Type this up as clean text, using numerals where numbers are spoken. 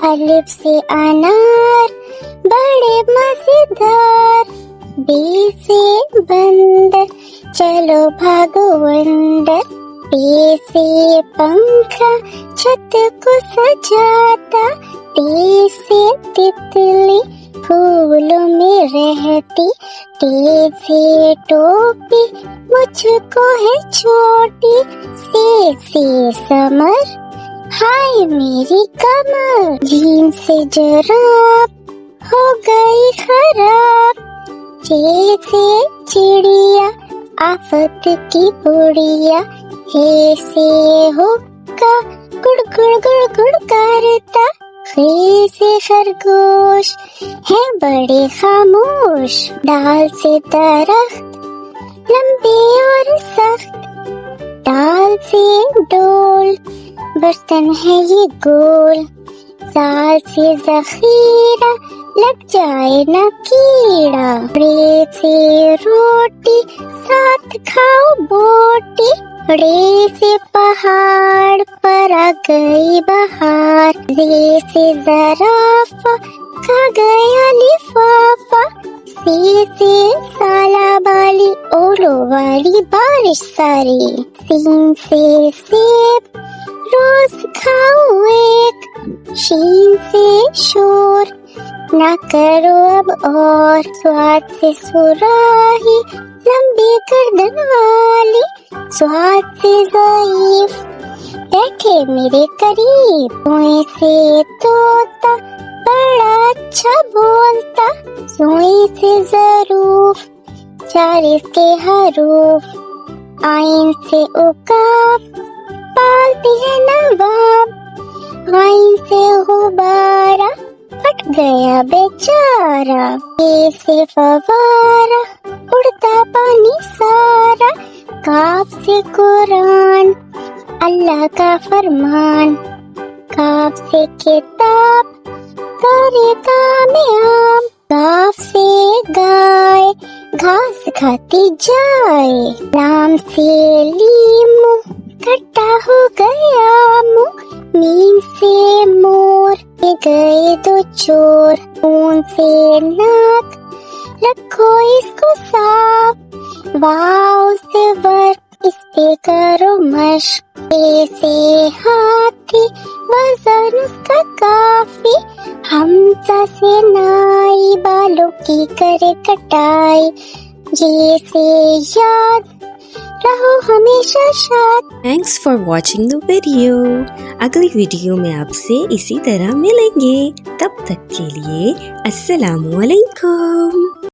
अलिफ से अनार बड़े मजेदार, बी से बंदर चलो भागो अंदर, पे से पंखा छत को सजाता, टी से तितली फूलों में रहती, टी से टोपी मुझको है छोटी, से समर हाय मेरी कमर, जीन से जराब हो गई खराब, चे से चिड़िया आफत की बुढ़िया, हे से हुक्का गुड़ गुड़ गुड़ गुड़ करता, खे से खरगोश है बड़े खामोश, डाल से दरख्त लंबे और सख्त, डाल से डोल बर्तन है ये गोल, साल से जखीरा लग जाए न कीड़ा, रे से रोटी साथ खाओ बोटी, रे से पहाड़ पर आ गई बहार, रे से जराफा खा गया लिफाफा, से साला बाली ओलो वाली बारिश सारी, सीन से सेब रोज खाओ एक, शीन से शोर ना करो अब और, स्वाद से सुराही लंबी गर्दन वाली, स्वाद से ज़ईफ बैठे मेरे करीब, सोए से तोता बड़ा अच्छा बोलता, सोए से ज़रूफ चार इसके हरूफ, आइन से उकाब पालती है नवाब, आइन से गुब्बारा फट गया बेचारा, ए से फवारा उड़ता पानी सारा, काफ से कुरान अल्लाह का फरमान, काफ से किताब करे कामयाब, काफ से गाय घास खाती जाए, लाम से लीमू खट्टा हो गया मुँह, मीम से मोर ये गए दो चोर, ऊन से नाक रखो इसको साफ, वाव से वर्क इस पे करो मश्क, ए से हाथी वजन उसका काफी, हमजा से नाई बालों की करे कटाई, जे से याद रहो हमेशा शाद। Thanks for watching the video. अगली वीडियो में आपसे इसी तरह मिलेंगे। तब तक के लिए अस्सलामुअलैकुम।